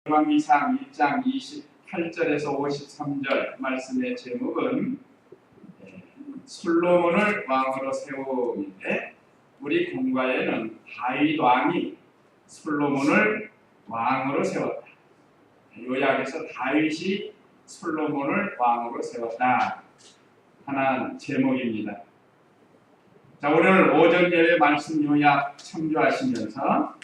열왕기상 1장 28절에서 53절 말씀의 제목은 솔로몬을 왕으로 세움인데, 우리 공과에는 다윗 왕이 솔로몬을 왕으로 세웠다. 요약해서 다윗이 솔로몬을 왕으로 세웠다 하는 제목입니다. 자, 오늘 오전 예배 말씀 요약 참조하시면서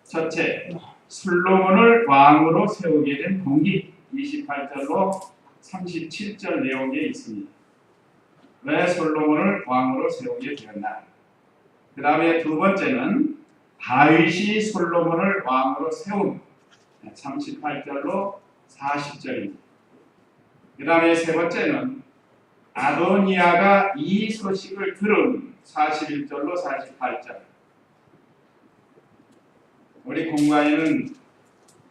첫째, 솔로몬을 왕으로 세우게 된 동기, 28절로 37절 내용에 있습니다. 왜 솔로몬을 왕으로 세우게 되었나? 그 다음에 두 번째는 다윗이 솔로몬을 왕으로 세운, 38절로 40절입니다. 그 다음에 세 번째는 아도니아가 이 소식을 들은 41절로 48절. 우리 공과에는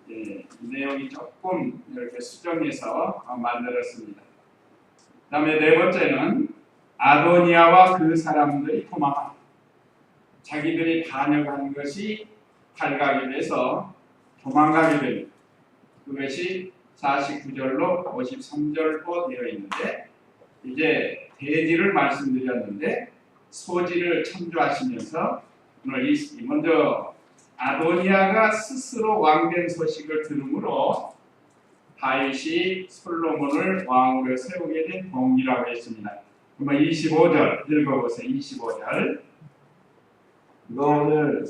이 내용이 조금 이렇게 수정해서 만들었습니다. 그 다음에 네 번째는 아도니아와 그 사람들이 도망한, 자기들이 반역한 것이 발각이 돼서 도망가게 됩니다. 그것이 49절로 53절로 되어 있는데, 이제 대지를 말씀드렸는데 소지를 참조하시면서 오늘 먼저 아도니아가 스스로 왕된 소식을 들으므로 다윗이 솔로몬을 왕으로 세우게 된 동기라고 했습니다. 그러면 25절 읽어보세요. 25절. 너가 오늘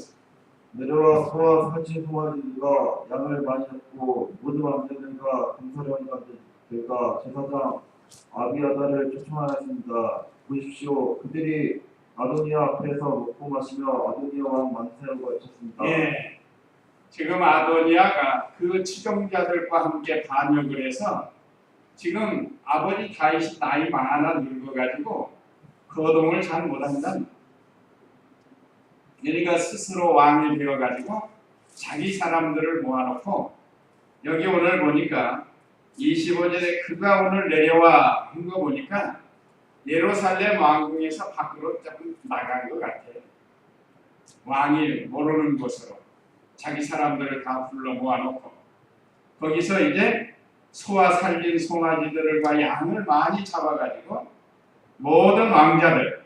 내려와 소와 살찐 송아지들과 양을 많이 잡고 모든 왕자들과 군사령관들과 제사장 아비아다를 초청하였습니다. 보십시오. 그들이 아도니아 앞에서 먹고 마시며 아도니아 왕 만세라고 외쳤습니다. 예, 지금 아도니아가 그 추종자들과 함께 반역을 해서 지금 아버지 다윗이 나이 많아 늙어가지고 거동을 잘 못한다는, 그러니까 스스로 왕이 되어가지고 자기 사람들을 모아놓고, 여기 오늘 보니까 25절에 그가 오늘 내려와 한 거 보니까 예루살렘 왕궁에서 밖으로 조금 나간 것 같아요. 왕이 모르는 곳으로 자기 사람들을 다 불러 모아놓고 거기서 이제 소와 살린 송아지들과 양을 많이 잡아가지고 모든 왕자들,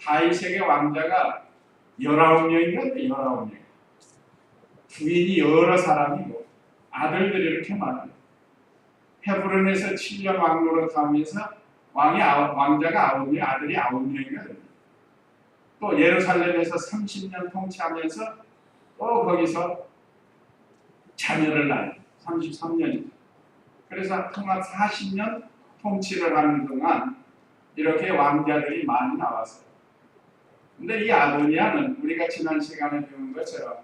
다윗에게 왕자가 19명인가? 19명. 부인이 여러 사람이고 아들들이 이렇게 많아요. 헤브론에서 7년 왕노릇하면서 왕자가 9명, 아들이 9명이거든요. 또 예루살렘에서 30년 통치하면서 또 거기서 자녀를 낳아요. 33년이죠. 그래서 통합 40년 통치를 하는 동안 이렇게 왕자들이 많이 나왔어요. 근데 이 아도니아는 우리가 지난 시간에 배운 것처럼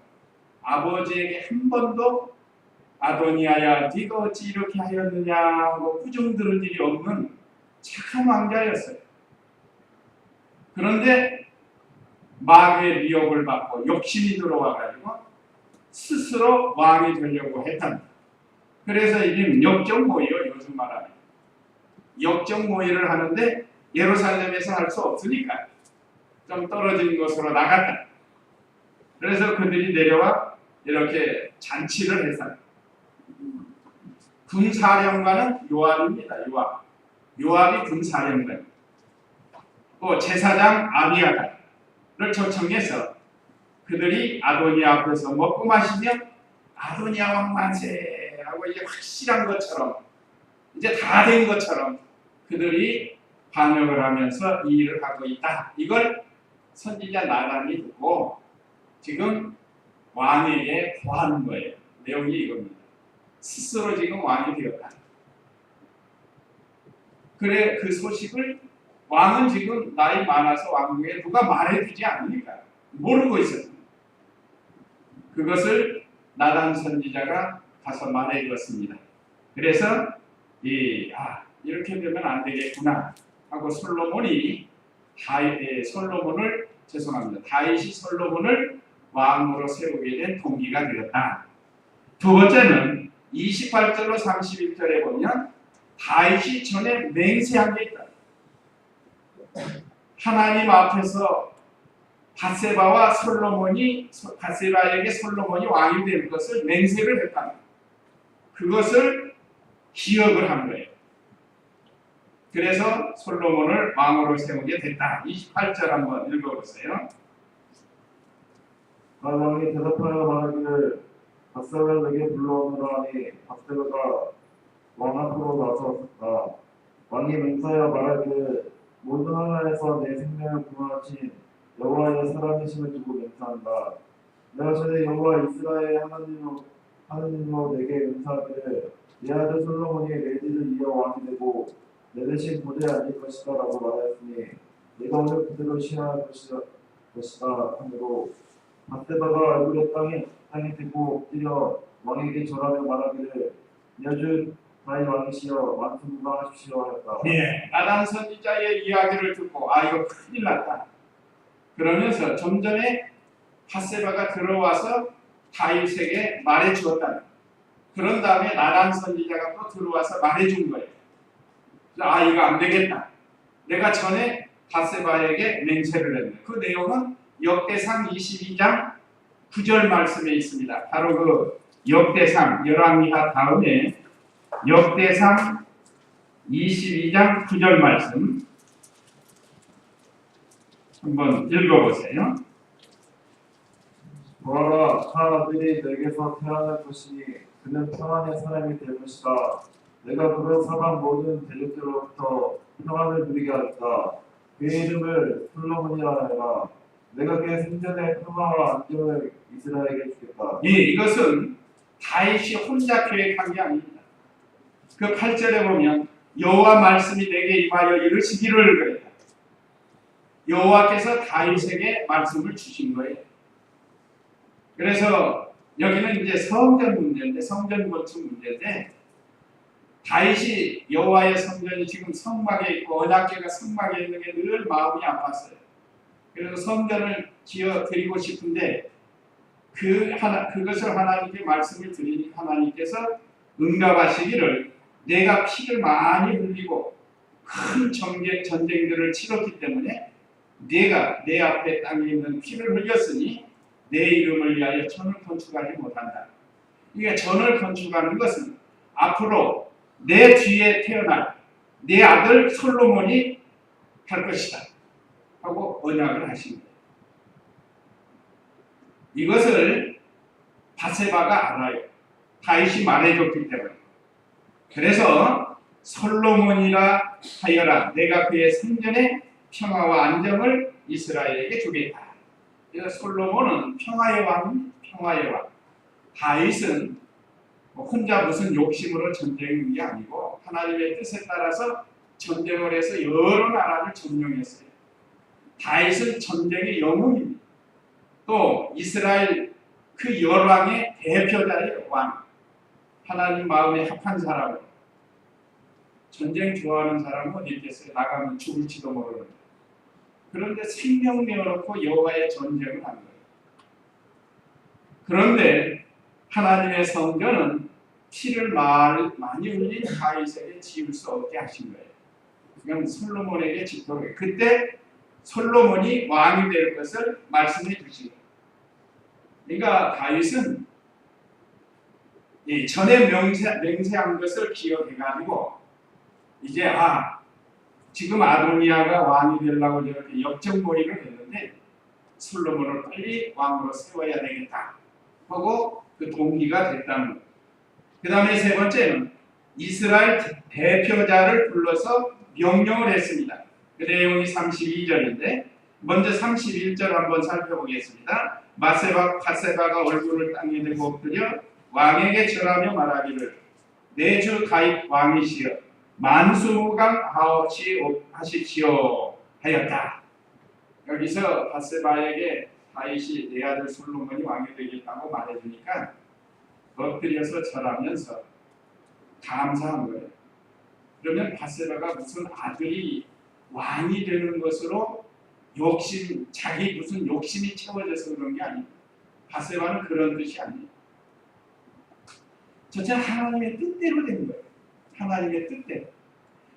아버지에게 한 번도 아도니아야 네가 어찌 이렇게 하였느냐 하고 꾸중 들을 일이 없는 착한 왕자였어요. 그런데 마귀의 미혹을 받고 욕심이 들어와가지고 스스로 왕이 되려고 했답니다. 그래서 이게 역정모의요, 요즘 말하면. 역정모의를 하는데 예루살렘에서 할 수 없으니까 좀 떨어진 곳으로 나갔다. 그래서 그들이 내려와 이렇게 잔치를 했어요. 군사령관은 요압입니다. 요압이 군사령관. 또 제사장 아비아다를 초청해서 그들이 아도니아 앞에서 먹고 마시며 아도니아 왕 만세 하고 이제 확실한 것처럼, 이제 다 된 것처럼 그들이 반역을 하면서 이 일을 하고 있다. 이걸 선지자 나단이 듣고 지금 왕에게 고하는 거예요. 내용이 이겁니다. 스스로 지금 왕이 되었다. 그래, 그 소식을 왕은 지금 나이 많아서 왕궁에 누가 말해주지 않으니까 모르고 있었습니다. 그것을 나단 선지자가 가서 말해주었습니다. 그래서 이렇게 되면 안 되겠구나 하고 다윗이 솔로몬을 왕으로 세우게 된 동기가 되었다. 두 번째는 28절로 31절에 보면 다윗이 전에 맹세한 게 있다. 하나님 앞에서 바세바에게 솔로몬이 왕이 될 것을 맹세를 했다. 그것을 기억을 한 거예요. 그래서 솔로몬을 왕으로 세우게 됐다. 28절 한번 읽어보세요. 왕이 대답하여 말하기를 밧세바를 내게 불러오너라 하니 밧세바가 왕 앞으로 나섰다. 왕이 맹세하여 말하기를 모든 하나에서 내 생명을 구원하신 여호와의 살아계심을 두고 맹세한다. 내가 전에 여호와 이스라엘 하나님으로 내게 맹세하기를 내 아들 솔로몬이 내 뒤를 이어 왕이 되고 내 대신 고대에 앉을 것이다 라고 말하였으니 내가 오늘 그대로 시행할 것이다 하므로 밧세바가 얼굴에 땅에 대고 엎드려 왕에게 절하며 말하기를 내 아주 나의 왕이시여 만수무강하십시오 하였다. 네, 나단 선지자의 이야기를 듣고 이거 큰일 났다. 그러면서 좀 전에 밧세바가 들어와서 다윗에게 말해 주었다. 그런 다음에 나단 선지자가 또 들어와서 말해 준 거예요. 이거 안 되겠다. 내가 전에 밧세바에게 맹세를 했는데 그 내용은 역대상 22장 9절 말씀에 있습니다. 바로 그 역대상 열왕기하 다음에 역대상 22장 9절 말씀 한번 읽어보세요. 보아라 한 아들이 내게서 태어날 것이니 그는 평안의 사람이 될 것이다. 내가 그로 사방 모든 대적들로부터 평안을 누리게 하겠다. 그의 이름을 솔로몬이라 해라. 내가 그의 생전에 평화와 안정을 이스라엘에게 주겠다. 이것은 다윗이 혼자 계획한 게 아닙니다. 그 8절에 보면 여호와 말씀이 내게 임하여 이르시기를 그랬다. 여호와께서 다윗에게 말씀을 주신 거예요. 그래서 여기는 이제 성전 문제인데 성전 건축 문제인데 다윗이 여호와의 성전이 지금 성막에 있고 언약궤가 성막에 있는 게 늘 마음이 아팠어요. 그래서 성전을 지어 드리고 싶은데 그것을 하나님께 말씀을 드리니까 하나님께서 응답하시기를 내가 피를 많이 흘리고 큰 전쟁들을 치렀기 때문에 내가 내 앞에 땅에 있는 피를 흘렸으니 내 이름을 위하여 전을 건축하지 못한다. 이게 전을 건축하는 것은 앞으로 내 뒤에 태어날 내 아들 솔로몬이 할 것이다 하고 언약을 하신 거예요. 이것을 밧세바가 알아요. 다윗이 말해줬기 때문에. 그래서 솔로몬이라 하여라 내가 그의 생전에 평화와 안정을 이스라엘에게 주겠다. 그래서 솔로몬은 평화의 왕. 다윗은 혼자 무슨 욕심으로 전쟁한 게 아니고 하나님의 뜻에 따라서 전쟁을 해서 여러 나라를 점령했어요. 다윗은 전쟁의 영웅입니다. 또 이스라엘 그 열왕의 대표자의 왕. 하나님 마음에 합한 사람은 전쟁 좋아하는 사람은 어디 있겠어요? 나가면 죽을지도 모르는데. 그런데 생명 내어놓고 여호와의 전쟁을 한 거예요. 그런데 하나님의 성전은 피를 많이 흘린 다윗에게 지을 수 없게 하신 거예요. 그건 솔로몬에게 짓도록 해요. 그때 솔로몬이 왕이 될 것을 말씀해 주신 거예요. 그러니까 다윗은 전에 맹세한 것을 기억해가지고 이제 지금 아도니아가 왕이 되려고 저렇게 역적몰이를 했는데 솔로몬을 빨리 왕으로 세워야 되겠다 하고 그 동기가 됐다는 거예요. 그 다음에 세 번째는 이스라엘 대표자를 불러서 명령을 했습니다. 그 내용이 32절인데 먼저 31절 한번 살펴보겠습니다. 밧세바가 얼굴을 땅에 대고 엎드려 왕에게 절하며 말하기를 내 주 다윗 왕이시여 만수무강하십시오 하였다. 여기서 밧세바에게 다윗이 내 아들 솔로몬이 왕이 되겠다고 말해주니까 엎드려서 절하면서 감사한 거예요. 그러면 밧세바가 무슨 아들이 왕이 되는 것으로 자기 무슨 욕심이 채워져서 그런 게 아니에요. 밧세바는 그런 뜻이 아니에요. 전체 하나님의 뜻대로 된 거예요. 하나님의 뜻대로.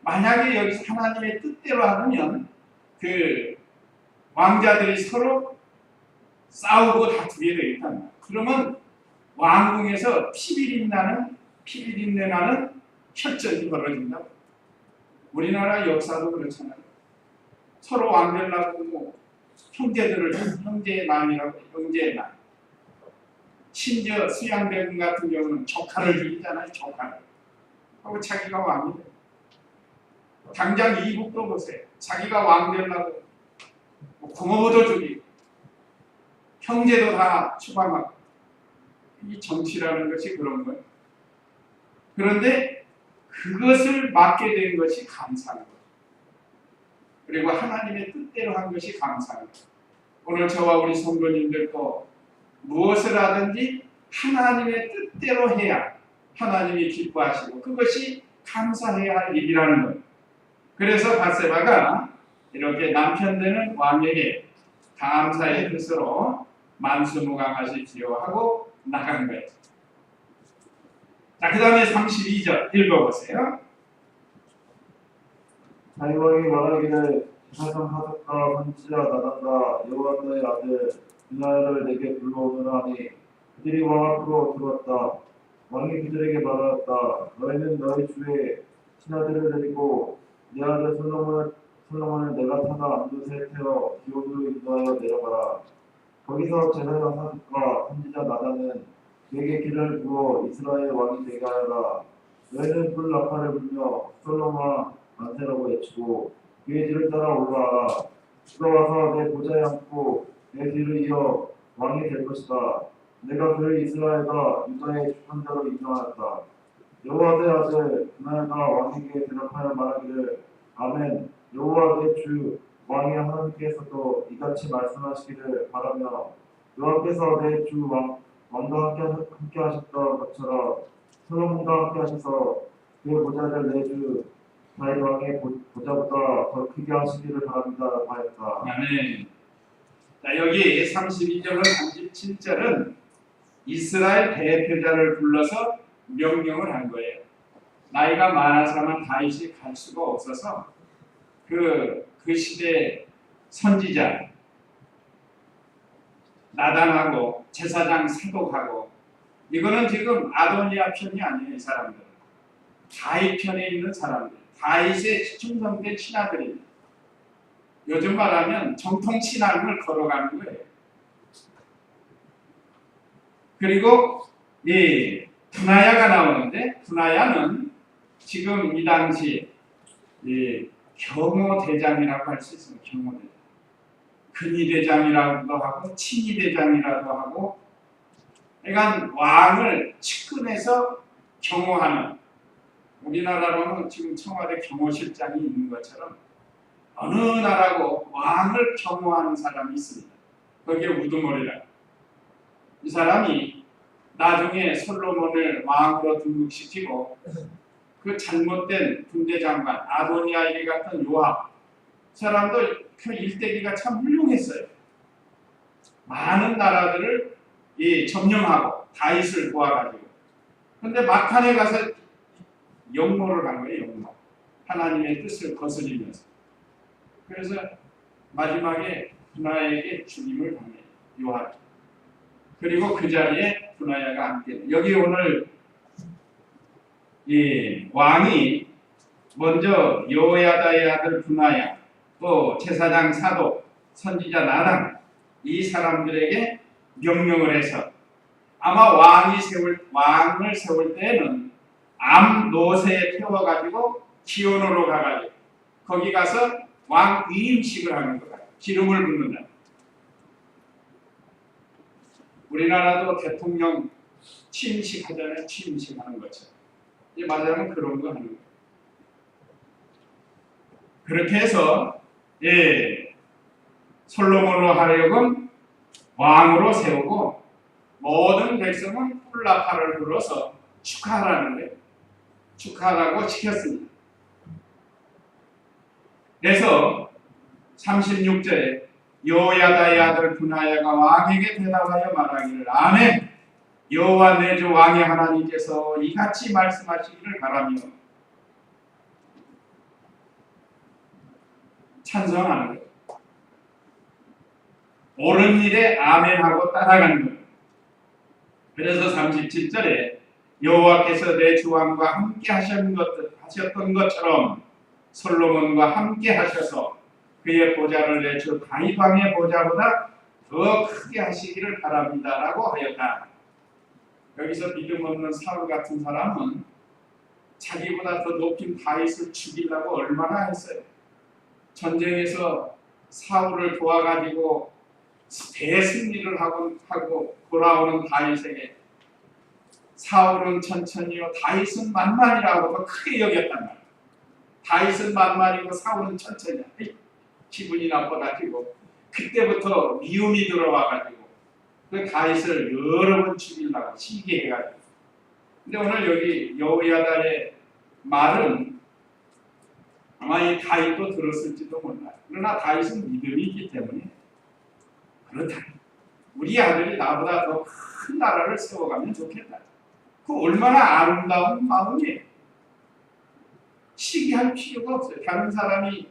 만약에 여기서 하나님의 뜻대로 하면 그 왕자들이 서로 싸우고 다투게 되겠다. 그러면 왕궁에서 피비린 나는 피비린내 나는 혈전이 벌어진다. 우리나라 역사도 그렇잖아요. 서로 왕되려고 뭐 형제들을 형제의 남이라고 형제의 남. 심지어 수양대군 같은 경우는 조카를 죽이잖아요. 조카를. 하고 자기가 왕이 돼. 당장 이북도 보세요. 자기가 왕 되려고 뭐 고모도 죽이고 형제도 다 추방하고. 이 정치라는 것이 그런 거예요. 그런데 그것을 맡게 된 것이 감사한 거예요. 그리고 하나님의 뜻대로 한 것이 감사한 거예요. 오늘 저와 우리 성도님들도 무엇을 하든지 하나님의 뜻대로 해야 하나님이 기뻐하시고 그것이 감사해야 할 일이라는 거예요. 그래서 밧세바가 이렇게 남편 되는 왕에게 감사의 뜻으로 만수무강하십시오 하고 나간 거예요. 자, 그 다음에 32절 읽어보세요. 다윗왕이 말하기를 기사장 하석과 선지자 나단과 여호와의 아들 브나야를 내게 불러오느라 하니 그들이 왕 앞으로 들어왔다. 왕이 그들에게 말하였다. 너희는 너희 주의 신하들을 데리고 내 아들 솔로몬을 내가 타다 안두세 태워 기온으로 인도하여 내려가라. 거기서 제사장 사독과 선지자 나단은 그에게 기름을 부어 이스라엘 왕이 되게 하여라. 너희는 불 나팔을 불며 솔로몬아 만세라고 외치고 그의 뒤를 따라 올라와라. 그가 와서 내 보좌에 앉고 내 뒤를 이어 왕이 될 것이다. 내가 그를 이스라엘과 유다의 주권자로 인정하였다. 여호와의 아들 브나야가 왕에게 대답하여 말하기를 아멘. 여호와 내 주 왕이 하나님께서도 이같이 말씀하시기를 바라며 여호와께서 내 주 왕과 함께 하셨던 것처럼 솔로몬과 함께 하셔서 그의 보좌를 내 주 다윗 왕의 보좌보다 더 크게 하시기를 바랍니다. 하였다. 아멘. 자, 여기 32절과 37절은 이스라엘 대표자를 불러서 명령을 한 거예요. 나이가 많아서는 다윗이 갈 수가 없어서 그 시대 선지자 나단하고 제사장 사독하고 이거는 지금 아도니아 편이 아니에요. 이 사람들은 다윗 편에 있는 사람들, 다윗의 충성된 신하들입니다. 요즘 말하면 정통 신앙을 걸어가는 거예요. 그리고 이 브나야가 나오는데 브나야는 지금 이 당시 이 경호대장이라고 할 수 있습니다. 경호대장. 근위대장이라고도 하고 친위대장이라고 하고 그러니까 왕을 측근해서 경호하는 우리나라로는 지금 청와대 경호실장이 있는 것처럼 어느 나라고 왕을 경호하는 사람이 있습니다. 거기에 우두머리라. 이 사람이 나중에 솔로몬을 왕으로 등극시키고 그 잘못된 군대장관 아도니아에게 같은 요압 사람도 그 일대기가 참 훌륭했어요. 많은 나라들을 점령하고 다윗을 도와가지고 근데 막판에 가서 역모를 한 거예요. 역모. 하나님의 뜻을 거스리면서 그래서 마지막에 브나야에게 죽임을 당해요. 요압. 그리고 그 자리에 브나야가 앉게 돼요. 여기 오늘 이 왕이 먼저 여호야다의 아들 브나야 또 제사장 사독 선지자 나단 이 사람들에게 명령을 해서 아마 왕을 세울 때는 암 노새에 태워가지고 기온으로 가가지고 거기 가서 왕 위임식을 하는 거다. 기름을 붓는다. 우리나라도 대통령 취임식 하잖아요. 취임식 하는 것처럼. 이제 말하자면 그런 거 하는 거예요. 그렇게 해서 솔로몬으로 하려고 왕으로 세우고 모든 백성은 뿔나팔을 불어서 축하하라는 거예요. 축하하라고 시켰습니다. 그래서 36절에 여호야다의 아들 브나야가 왕에게 대답하여 말하기를 아멘. 여호와 내 주 왕의 하나님께서 이같이 말씀하시기를 바라며 찬성하는 거예요. 옳은 일에 아멘하고 따라가는 거예요. 그래서 37절에 여호와께서 내 주왕과 함께 하셨던 것처럼 솔로몬과 함께 하셔서 그의 보좌를 내 주 다윗 왕의 보좌보다 더 크게 하시기를 바랍니다라고 하였다. 여기서 믿음 없는 사울 같은 사람은 자기보다 더 높인 다윗을 죽이려고 얼마나 했어요. 전쟁에서 사울을 도와가지고 대승리를 하고 돌아오는 다윗에게 사울은 천천히요 다윗은 만만이라고 더 크게 여겼단 말이에요. 다윗은 만만이고 사울은 천천히야. 기분이 나빠가지고 그때부터 미움이 들어와가지고 그 다윗을 여러 번 죽이려고 시기해가지고. 근데 오늘 여기 여호야다의 말은 아마 이 다윗도 들었을지도 몰라요. 그러나 다윗은 믿음이 있기 때문에 그렇다. 우리 아들이 나보다 더 큰 나라를 세워가면 좋겠다. 그 얼마나 아름다운 마음이에요. 시기할 필요가 없어요. 다른 사람이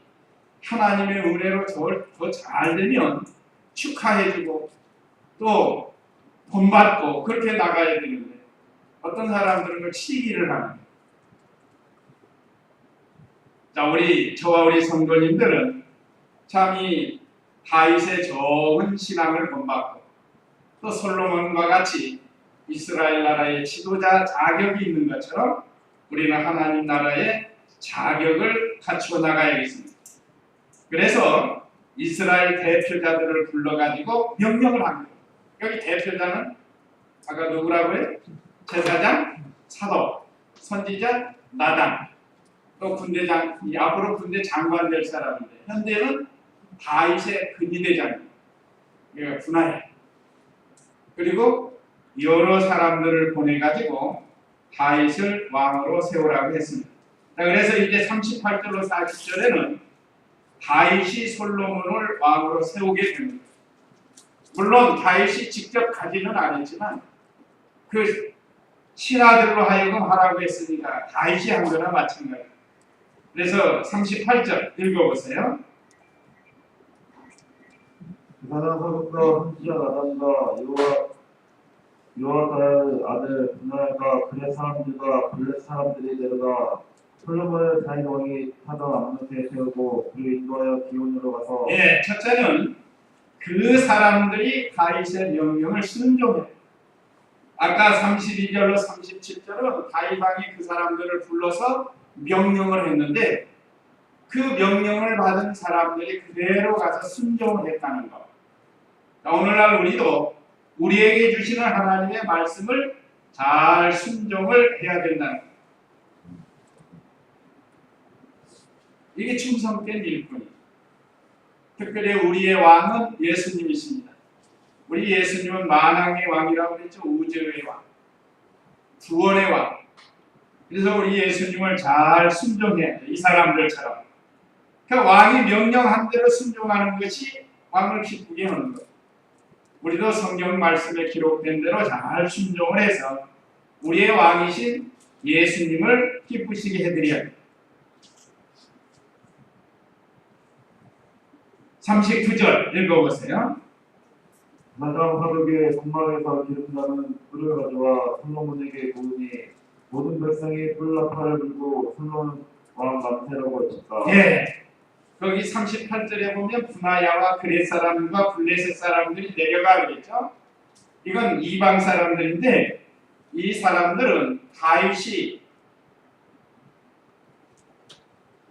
하나님의 은혜로 더 잘 되면 축하해주고 또 본받고 그렇게 나가야 되는데 어떤 사람들은 그 시기를 하는 거예요. 자, 저와 우리 성도님들은 참 이 다윗의 좋은 신앙을 본받고 또 솔로몬과 같이 이스라엘 나라의 지도자 자격이 있는 것처럼 우리는 하나님 나라의 자격을 갖추어 나가야겠습니다. 그래서 이스라엘 대표자들을 불러가지고 명령을 합니다. 여기 대표자는 아까 누구라고요? 제사장, 사도, 선지자, 나단, 또 군대장, 앞으로 군대 장관 될 사람인데 현재는 다윗의 근위대장입니다. 분하야. 그리고 여러 사람들을 보내가지고 다윗을 왕으로 세우라고 했습니다. 자, 그래서 이제 38절로 40절에는 다윗이 솔로몬을 왕으로 세우게 됩니다. 물론 다윗이 직접 가지는 않았지만 그 신하들로 하여금 하라고 했으니까 다윗이 한 거나 마찬가지입니다. 그래서 38절 읽어보세요. 사장 사독과 선지자 나단과 요아다의 아들 분하야가 그렛 사람들과 블렛 사람들이 내려가 솔로몬을 다윗 왕이 하던 암못에 세우고 그를 인도하여 기온으로 가서 첫째는 그 사람들이 다윗의 명령을 순종해. 아까 32절로 37절은 다윗 왕이 그 사람들을 불러서 명령을 했는데 그 명령을 받은 사람들이 그대로 가서 순종을 했다는 것. 오늘날 우리도 우리에게 주시는 하나님의 말씀을 잘 순종을 해야 된다는 것. 이게 충성된 일꾼이에요. 특별히 우리의 왕은 예수님이십니다. 우리 예수님은 만왕의 왕이라고 그랬죠. 우주의 왕, 구원의 왕. 그래서 우리 예수님을 잘 순종해야 돼. 이 사람들처럼. 그러니까 왕이 명령한 대로 순종하는 것이 왕을 기쁘게 하는 거예요. 우리도 성경 말씀에 기록된 대로 잘 순종을 해서 우리의 왕이신 예수님을 기쁘시게 해드려야 돼요. 39절 읽어보세요. 사장 사독의 성막에서 기름나는 뿔을 가져와 솔로몬에게 부으니 모든 백성이 뿔 나팔을 불고 솔로몬 왕 만세라고 했다. 거기 38절에 보면 분하야와 그렛 사람과 블레셋 사람들이 내려가겠죠. 이건 이방 사람들인데 이 사람들은 다윗이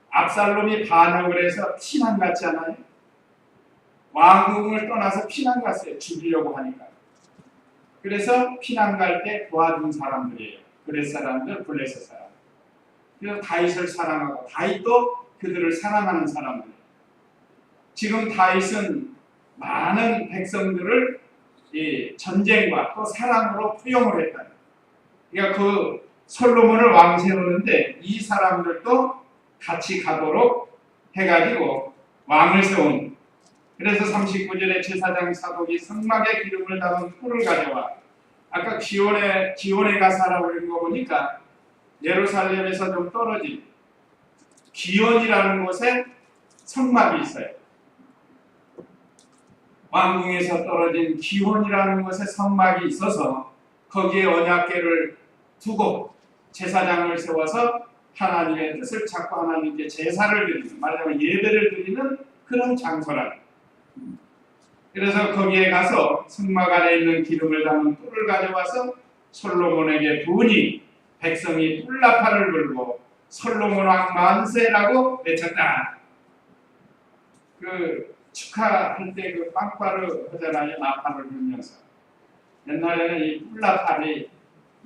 압살롬이 반역을 해서 피난 갔잖아요. 왕궁을 떠나서 피난 갔어요. 죽이려고 하니까. 그래서 피난 갈 때 도와준 사람들이에요. 그렛 사람들, 블레셋 사람. 그래서 다윗을 사랑하고 다윗도 그들을 사랑하는 사람들. 지금 다윗은 많은 백성들을 전쟁과 또 사랑으로 포용을 했다. 그러니까 그 솔로몬을 왕 세우는데 이 사람들도 같이 가도록 해가지고 왕을 세운. 그래서 39절에 제사장 사독이 성막에 기름을 담은 뿔을 가져와. 아까 기온에 가사라고 그런 거 보니까 예루살렘에서 좀 떨어진 기온이라는 곳에 성막이 있어요. 왕궁에서 떨어진 기온이라는 곳에 성막이 있어서 거기에 언약궤를 두고 제사장을 세워서 하나님의 뜻을 찾고 하나님께 제사를 드리는, 말하자면 예배를 드리는 그런 장소라. 그래서 거기에 가서 성막 안에 있는 기름을 담은 뿔을 가져와서 솔로몬에게 부으니 백성이 뿔나팔을 불고 솔로몬 왕 만세라고 외쳤다. 그 축하할 때 그 빵빠르 하잖아요. 나팔을 불면서. 옛날에는 이 뿔나팔이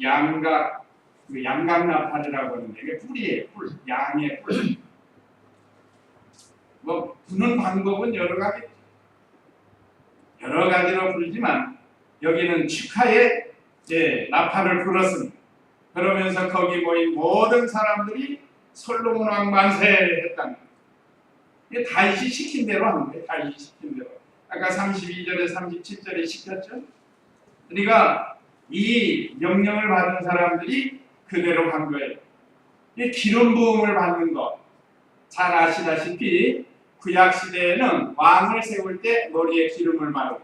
양각, 그 양각나팔이라고 하는데 이게 뿔이에요. 뿔, 양의 뿔. 뭐 부는 방법은 여러 가지로 불지만 여기는 축하의 나팔을 불었습니다. 그러면서 거기 모인 모든 사람들이 솔로몬 왕 만세 했답니다. 이게 다윗이 시킨 대로 하는 거예요. 다윗이 시킨 대로. 아까 32절에 37절에 시켰죠. 그러니까 이 명령을 받은 사람들이 그대로 한 거예요. 이 기름 부음을 받는 것. 잘 아시다시피 구약 시대에는 왕을 세울 때 머리에 기름을 바르고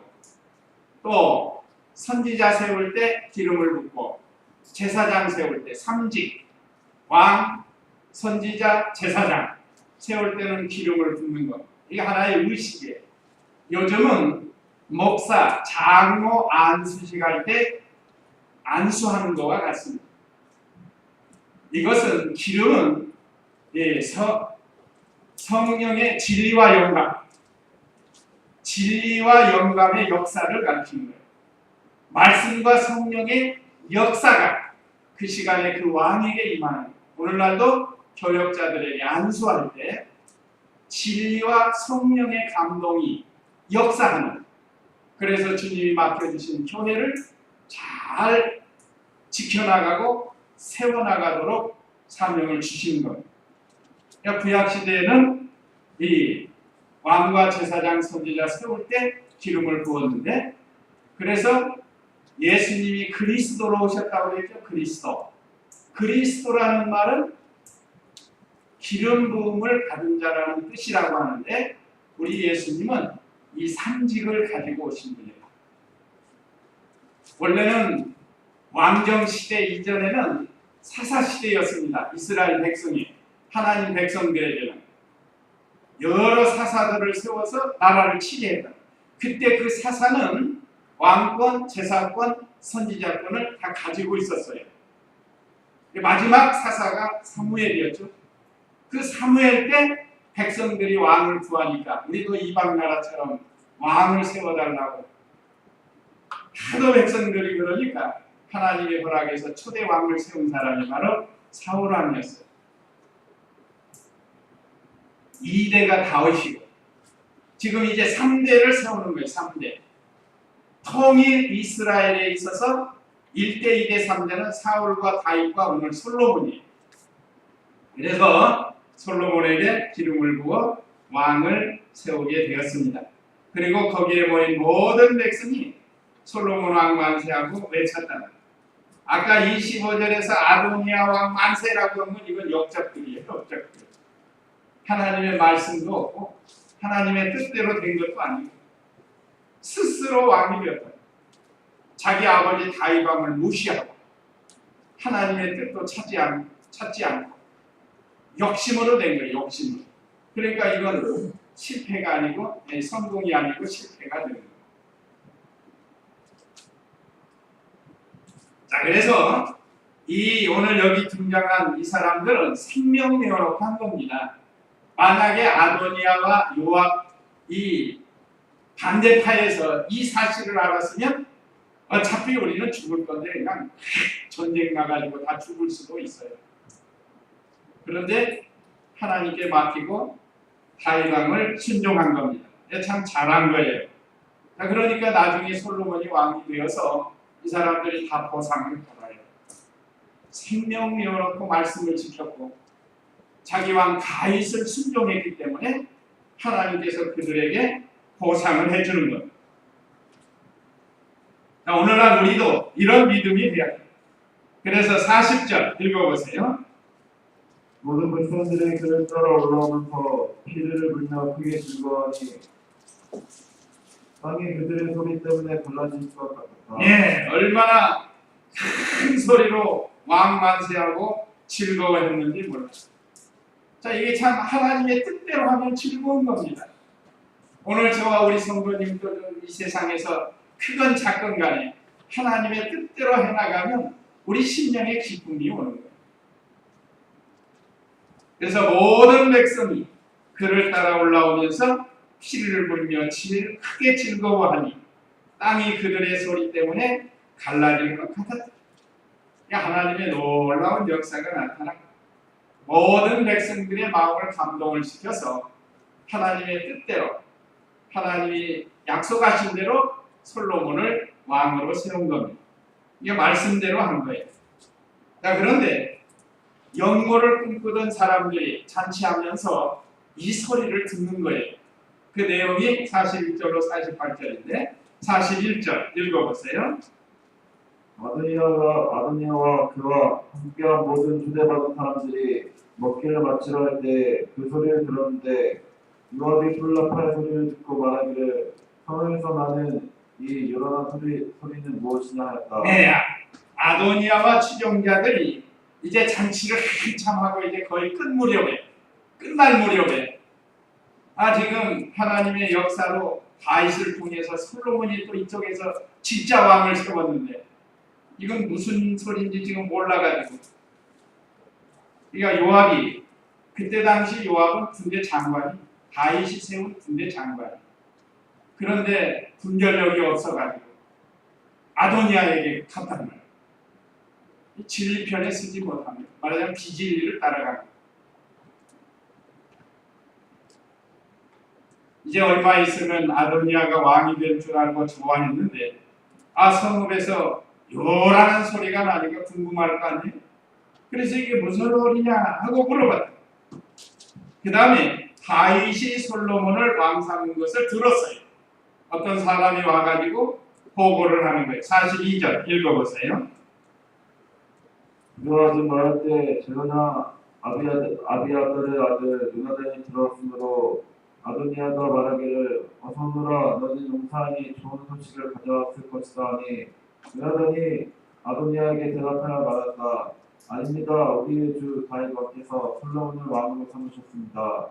또 선지자 세울 때 기름을 붓고 제사장 세울 때 삼직, 왕, 선지자, 제사장 세울 때는 기름을 붓는 것. 이게 하나의 의식이에요. 요즘은 목사, 장로 안수식 할 때 안수하는 것과 같습니다. 이것은 기름은 성령의 진리와 영감의 역사를 가리키는 거예요. 말씀과 성령의 역사가 그 시간에 그 왕에게 임하는 거예요. 오늘날도 교역자들에게 안수할 때 진리와 성령의 감동이 역사하는, 그래서 주님이 맡겨주신 교회를 잘 지켜나가고 세워나가도록 사명을 주신 것. 그러니까 구약시대에는 이 왕과 제사장, 선지자 세울 때 기름을 부었는데, 그래서 예수님이 그리스도로 오셨다고 했죠. 그리스도라는 말은 기름 부음을 받은 자라는 뜻이라고 하는데, 우리 예수님은 이 삼직을 가지고 오신 분이다. 원래는 왕정시대 이전에는 사사시대였습니다. 이스라엘 백성이, 하나님 백성들에게는 여러 사사들을 세워서 나라를 치게했다. 그때 그 사사는 왕권, 제사권, 선지자권을 다 가지고 있었어요. 마지막 사사가 사무엘이었죠. 그 사무엘 때 백성들이 왕을 구하니까 우리도 이방 나라처럼 왕을 세워달라고 하도 백성들이 그러니까 하나님의 허락에서 초대 왕을 세운 사람이 바로 사울 왕이었어요. 2대가 다윗이고 지금 이제 3대를 세우는 거예요. 3대. 통일 이스라엘에 있어서 1대, 2대, 3대는 사울과 다윗과 오늘 솔로몬이에요. 그래서 솔로몬에게 기름을 부어 왕을 세우게 되었습니다. 그리고 거기에 모인 모든 백성이 솔로몬 왕 만세하고 외쳤다. 아까 25절에서 아도니아 왕 만세라고 하면 이건 역적들이에요. 역적들. 하나님의 말씀도 없고 하나님의 뜻대로 된 것도 아니고 스스로 왕이 되었다. 자기 아버지 다윗 왕을 무시하고 하나님의 뜻도 찾지 않고 욕심으로 된 거예요. 욕심으로. 그러니까 이건 실패가 아니고 성공이 아니고 실패가 되는 거예요. 자, 그래서 이 오늘 여기 등장한 이 사람들은 생명 내어놓고 한 겁니다. 만약에 아도니아와 요압 이 반대파에서 이 사실을 알았으면 어차피 우리는 죽을 건데 그냥 전쟁 나가지고 다 죽을 수도 있어요. 그런데 하나님께 맡기고 다윗 왕을 순종한 겁니다. 참 잘한 거예요. 자, 그러니까 나중에 솔로몬이 왕이 되어서 이 사람들이 다 보상을 받아요. 생명 내어놓고 말씀을 지켰고 자기 왕 다윗을 순종했기 때문에 하나님께서 그들에게 보상을 해주는 겁니다. 자, 오늘날 우리도 이런 믿음이 되어야 돼요. 그래서 40절 읽어보세요. 모든 백성들이 그를 따라 올라오면서 피를 불며 크게 즐거워하니 땅이 그들의 소리 때문에 갈라질 것 같았다. 예, 얼마나 큰 소리로 왕 만세하고 즐거워했는지 몰라요. 자, 이게 참 하나님의 뜻대로 하면 즐거운 겁니다. 오늘 저와 우리 성도님들은 이 세상에서 크건 작건 간에 하나님의 뜻대로 해나가면 우리 심령에 기쁨이 오는 거예요. 그래서 모든 백성이 그를 따라 올라오면서 피를 불며 크게 즐거워하니 땅이 그들의 소리 때문에 갈라질 것 같았다. 하나님의 놀라운 역사가 나타나고 모든 백성들의 마음을 감동을 시켜서 하나님의 뜻대로 하나님이 약속하신 대로 솔로몬을 왕으로 세운 겁니다. 이게 말씀대로 한 거예요. 자, 그런데 영고를 꿈꾸던 사람들이 잔치하면서 이 소리를 듣는 거예요. 그 내용이 41절로 48절인데 41절 읽어보세요. 아도니아와 그와 함께한 모든 주대받은 사람들이 먹기를 마치려 할 때 그 소리를 들었는데 요압이 불나팔의 소리를 듣고 말하기를 성에서 나는 이 요란한 소리는 무엇이냐 하였다. 네, 아도니아와 추종자들이 이제 잔치를 한참 하고 이제 거의 끝날 무렵에 지금 하나님의 역사로 다윗을 통해서 솔로몬이 또 이쪽에서 진짜 왕을 세웠는데 이건 무슨 소리인지 지금 몰라가지고 그러니까 요압이 그때 당시 요압은 군대 장관이 다윗이 세운 군대 장관이 그런데 분별력이 없어가지고 아도니아에게 갔단 말이에요. 진리 편에 쓰지 못합니다. 말하자면 비진리를 따라가고 이제 얼마 있으면 아도니아가 왕이 될 줄 알고 좋아했는데 성읍에서 요란한 소리가 나니까 궁금할 거 아니에요? 그래서 이게 무슨 소리냐 하고 물어봤다. 그 다음에 다윗이 솔로몬을 왕 삼은 것을 들었어요. 어떤 사람이 와가지고 보고를 하는 거예요. 42절 읽어보세요. 요압이 말할 때 제사장 아비아달의 아들 요나단이 들었으므로 아도니아가 말하기를 어서 오너라 너는 용사하니 좋은 소식을 가져왔을 것이다 하니 요나단이 아도니아에게 대답하여 말했다. 아닙니다. 우리의 주 다윗 왕께서 솔로몬을 왕으로 삼으셨습니다.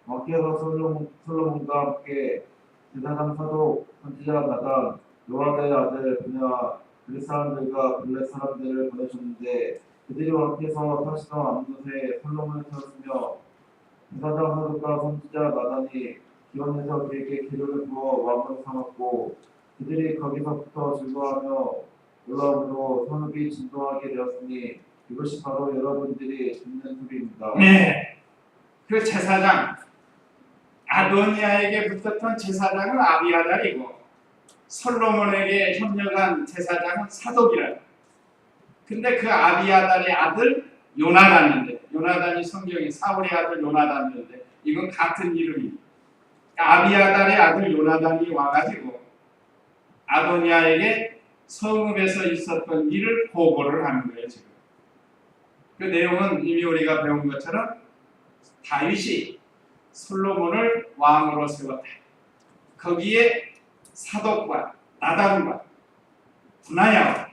왕께서 솔로몬과 함께 제사장 사독 선지자 나단 요아다의 아들 브냐 블렛 사람들과 블렛 사람들을 보내셨는데 그들이 왕께서 사시던 암곳에 솔로몬을 세웠으며 제사장 사독과 선지자 나단이 기원에서 그에게 기름을 부어 왕으로 삼았고 그들이 거기서부터 즐거워하며 올라오므로 성읍이 진동하게 되었으니 이것이 바로 여러분들이 듣는 소리입니다. 네, 그 제사장 아도니아에게 붙었던 제사장은 아비아달이고 솔로몬에게 협력한 제사장은 사독이라. 근데 그 아비아달의 아들 요나단인데 요나단이 성경에 사울의 아들 요나단인데 이건 같은 이름입니다. 아비아달의 아들 요나단이 와가지고 아도니아에게 성읍에서 있었던 일을 보고를 하는 거예요. 지금 그 내용은 이미 우리가 배운 것처럼 다윗이 솔로몬을 왕으로 세웠다. 거기에 사독과 나단과 분하야와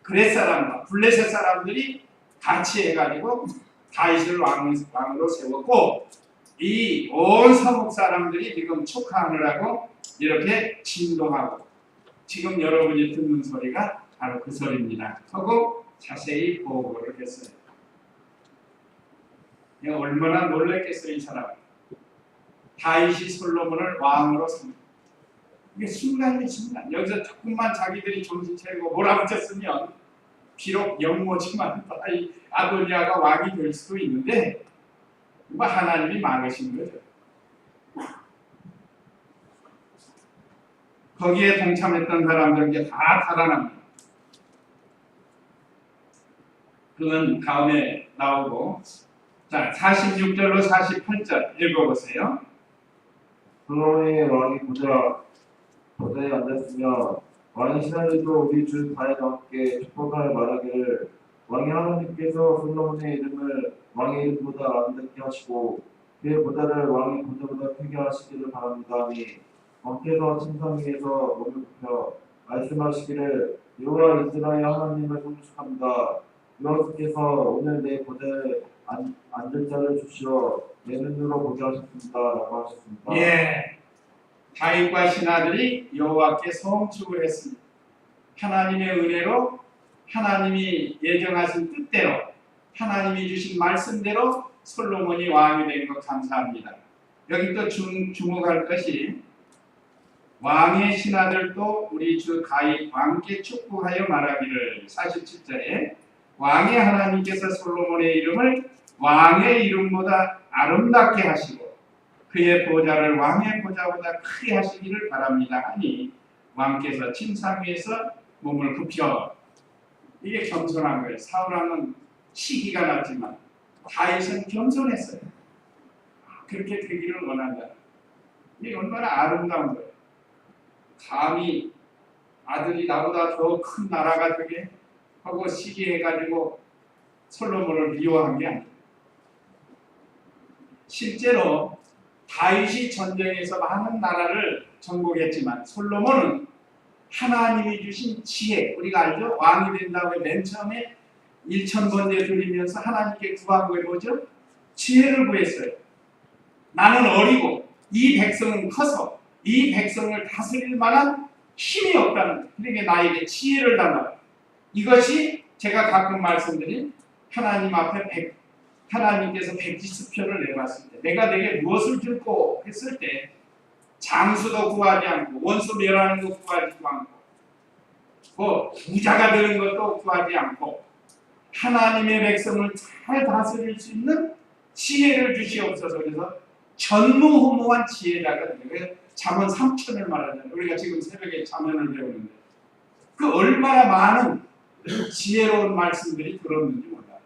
그렛 사람과 블레셋 사람들이 같이 해가지고 다윗을 왕으로 세웠고 이 온 성읍 사람들이 지금 축하하느라고 이렇게 진동하고 지금 여러분이 듣는 소리가 바로 그 소리입니다. 하고 자세히 보고를 했어요. 얼마나 놀랬겠어요, 이 사람. 다윗이 솔로몬을 왕으로 삼는. 이게 순간. 여기서 조금만 자기들이 정신 차리고 몰아붙였으면 비록 영모지만 아도니아가 왕이 될 수도 있는데 하나님이 막으신 거죠. 거기에 동참했던 사람들은 다 살아납니다. 그건 다음에 나오고 자 46절로 48절 읽어보세요. 솔로몬의 왕이 보좌에 앉았으며 왕이 신하들도 우리 주 다윗과 함께 축복하여 말하기를 왕이 하나님께서 솔로몬의 이름을 왕의 이름보다 아름답게 하시고 그의 보좌를 왕의 보좌보다 크게 하시기를 바랍니다 하니 왕께서 침상 위에서 몸을 굽혀 말씀하시기를 여호와 이스라엘 하나님을 송축합니다. 여호와께서 오늘 내 보좌에 앉을 자를 주시어 내 눈으로 보게 하셨습니다라고 하셨습니다. 예, 다윗과 신하들이 여호와께 송축을 했습니다. 하나님의 은혜로 하나님이 예정하신 뜻대로 하나님이 주신 말씀대로 솔로몬이 왕이 된 것 감사합니다. 여기 또 주목할 것이 왕의 신하들도 우리 주 다윗 왕께 축복하여 말하기를 47절에 왕의 하나님께서 솔로몬의 이름을 왕의 이름보다 아름답게 하시고 그의 보좌를 왕의 보좌보다 크게 하시기를 바랍니다 하니 왕께서 침상 위에서 몸을 굽혀 이게 겸손한 거예요. 사울왕은 시기가 났지만 다윗은 겸손했어요. 그렇게 되기를 원한다. 이게 얼마나 아름다운 거예요. 감히 아들이 나보다 더 큰 나라가 되게 하고 시기해가지고 솔로몬을 미워한 게 아니에요. 실제로 다윗이 전쟁에서 많은 나라를 정복했지만 솔로몬은 하나님이 주신 지혜, 우리가 알죠? 왕이 된다고 맨 처음에 1000번째 드리면서 하나님께 구한 게 뭐죠? 지혜를 구했어요. 나는 어리고 이 백성은 커서 이 백성을 다스릴 만한 힘이 없다는, 그러니까 나에게 지혜를 달라. 이것이 제가 가끔 말씀드린 하나님 앞에 하나님께서 백지수표를 내봤을 때 내가 내게 무엇을 줄고 했을 때 장수도 구하지 않고 원수 멸하는 것 구하지도 않고 뭐 부자가 되는 것도 구하지 않고 하나님의 백성을 잘 다스릴 수 있는 지혜를 주시옵소서. 그래서 전무후무한 지혜자가 되고요. 잠언 3천을 말하잖아요. 우리가 지금 새벽에 잠언을 배우는데 그 얼마나 많은 지혜로운 말씀들이 들었는지 몰라요.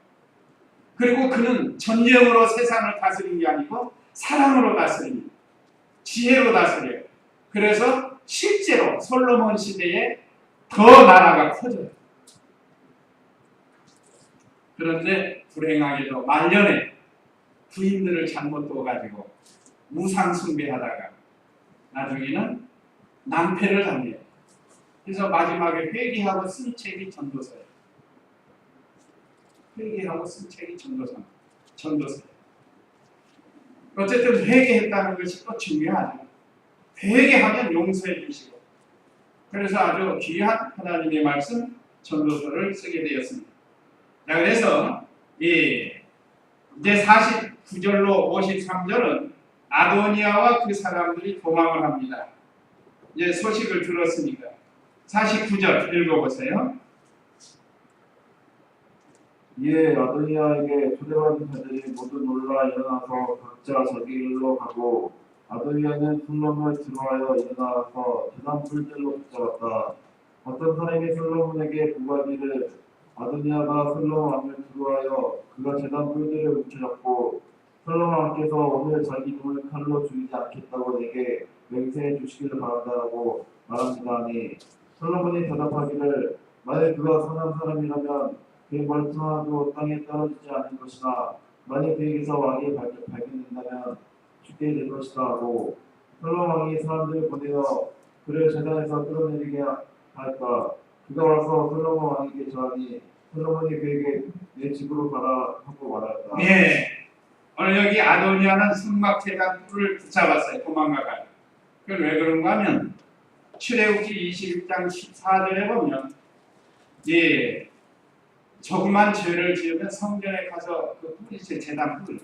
그리고 그는 전쟁으로 세상을 다스린 게 아니고 사랑으로 다스립니다. 지혜로 다스려요. 그래서 실제로 솔로몬 시대에 더 나라가 커져요. 그런데 불행하게도 말년에 부인들을 잘못 둬가지고 우상 숭배하다가 나중에는 낭패를 당해요. 그래서 마지막에 회개하고 쓴 책이 전도서예요. 회개하고 쓴 책이 전도서예요. 어쨌든 회개했다는 것이 또 중요하죠. 회개하면 용서해 주시고 그래서 아주 귀한 하나님의 말씀 전도서를 쓰게 되었습니다. 자, 그래서 이제 49절로 53절은 아도니아와 그 사람들이 도망을 합니다. 이제 소식을 들었으니까 49절 읽어보세요. 이에 아도니아에게 초대받은 자들이 모두 놀라 일어나서 각자 자기 길로 가고 아도니아는 솔로몬을 들어하여 일어나서 제단 뿔들로 붙잡았다. 어떤 사람이 솔로몬에게 보가기를 아도니아가 솔로몬 왕을 들어하여 그가 제단 뿔들을 붙여잡고 솔로몬 왕께서 오늘 자기 눈을 칼로 죽이지 않겠다고 내게 맹세해 주시기를 바란다고 말합니다 하니 솔로몬이 대답하기를 만일 그가 선한 사람이라면 그의 멀뚱 하나도 땅에 떨어지지 않을 것이나 만일 그에게서 왕이 발견된다면 죽게 될 것이다 하고 솔로몬 왕이 사람들을 보내어 그를 제단에서 끌어내리게 하였다. 그가 와서 솔로몬 왕에게 전하니 솔로몬이 그에게 내 집으로 가라 하고 말하였다. 네. 오늘 여기 아도니아는 성막제단 뿔을 붙잡았어요. 도망가가. 그건 왜 그런가 하면 출애굽기 21장 14절에 보면 조그만 죄를 지으면 성전에 가서 그 뿔이 제단 뿔,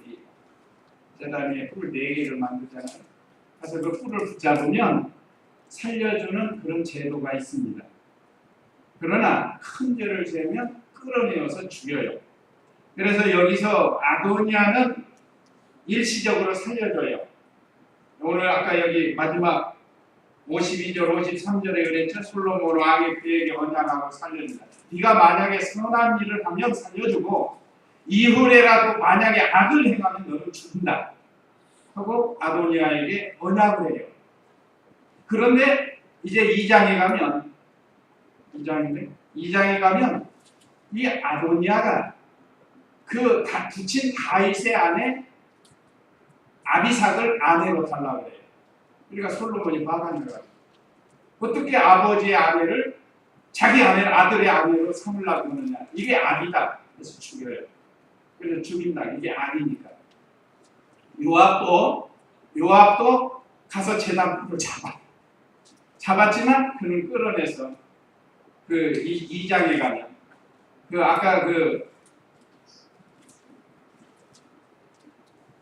제단 위에 뿔 4개를 만들잖아요. 그래서 그 뿔을 붙잡으면 살려주는 그런 제도가 있습니다. 그러나 큰 죄를 지으면 끌어내어서 죽여요. 그래서 여기서 아도니아는 일시적으로 살려줘요. 오늘 아까 여기 마지막 52절 53절에 그랬죠. 솔로몬 왕이 그에게 언약하고 살려준다. 네가 만약에 선한 일을 하면 살려주고 이후에라도 만약에 악을 행하면 너는 죽는다 하고 아도니아에게 언약을 해요. 그런데 이제 2장에 가면 이 아도니아가 그 붙인 다윗의 아내 아비삭을 아내로 달라고 해요. 그러니까 솔로몬이 화가 나요. 어떻게 아버지의 아내를 자기 아내를 아들의 아내로 삼으려고 하느냐. 이게 악이다. 그래서 죽여요. 그래서 죽인다. 이게 아니니까. 요압도 가서 제단불을 잡았지만 그는 끌어내서 그 2장에 가면 그 아까 그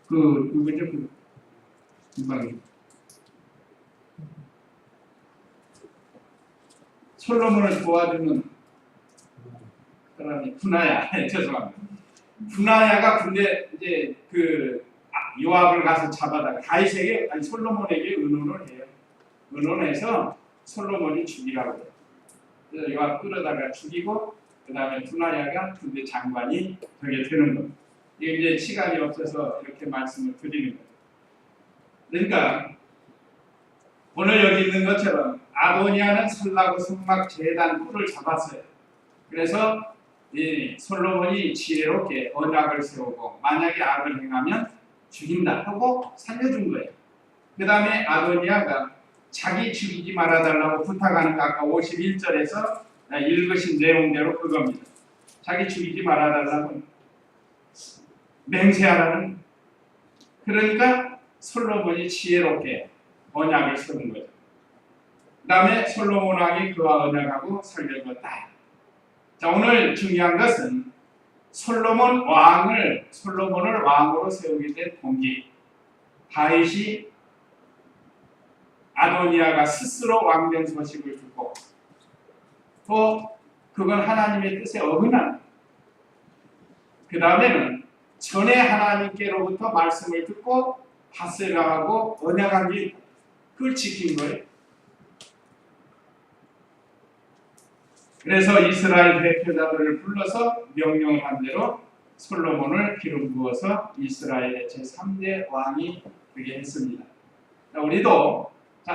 누구죠? 그 금방 솔로몬을 도와주는 사람이 분하야. 죄송합니다. 분하야가 근데 이제 그 요압을 가서 잡아다가 다윗에게 아니 솔로몬에게 의논을 해요. 의논해서 솔로몬이 죽이라고 해요. 그래서 요압 끌어다가 죽이고 그 다음에 분하야가 군대 장관이 되게 되는 겁니다. 이게 이제 시간이 없어서 이렇게 말씀을 드리는 거예요. 그러니까 오늘 여기 있는 것처럼 아도니아는 설라고 성막 제단 뿔을 잡았어요. 그래서 이 솔로몬이 지혜롭게 언약을 세우고 만약에 악을 행하면 죽인다 하고 살려준 거예요. 그 다음에 아도니아가 자기 죽이지 말아달라고 부탁하는 거 아까 51절에서 읽으신 내용대로 그겁니다. 자기 죽이지 말아달라고 맹세하라는. 그러니까 솔로몬이 지혜롭게 언약을 세운 거죠. 그 다음에 솔로몬 왕이 그와 언약하고 살려줬다. 자, 오늘 중요한 것은 솔로몬을 왕으로 세우게 된 동기. 다윗이 아도니아가 스스로 왕된 소식을 듣고 또 그건 하나님의 뜻에 어긋난. 그 다음에는 전에 하나님께로부터 말씀을 듣고 바세바하고 언약한 게 있다. 그걸 지킨 거예요. 그래서 이스라엘 대표자들을 불러서 명령을 한 대로 솔로몬을 기름 부어서 이스라엘의 제3대 왕이 되게 했습니다. 자, 우리도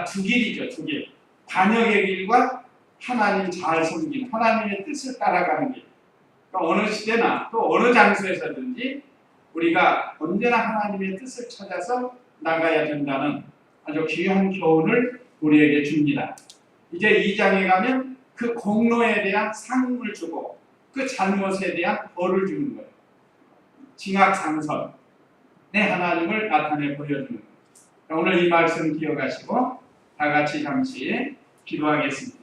두 길이죠. 두 길. 반역의 길과 하나님 잘 섬기는 하나님의 뜻을 따라가는 길. 그러니까 어느 시대나 또 어느 장소에서든지 우리가 언제나 하나님의 뜻을 찾아서 나가야 된다는 아주 귀한 교훈을 우리에게 줍니다. 이제 2장에 가면 그 공로에 대한 상을 주고 그 잘못에 대한 벌을 주는 거예요. 징악상선, 내 하나님을 나타내 보여주는 거예요. 오늘 이 말씀 기억하시고 다 같이 잠시 기도하겠습니다.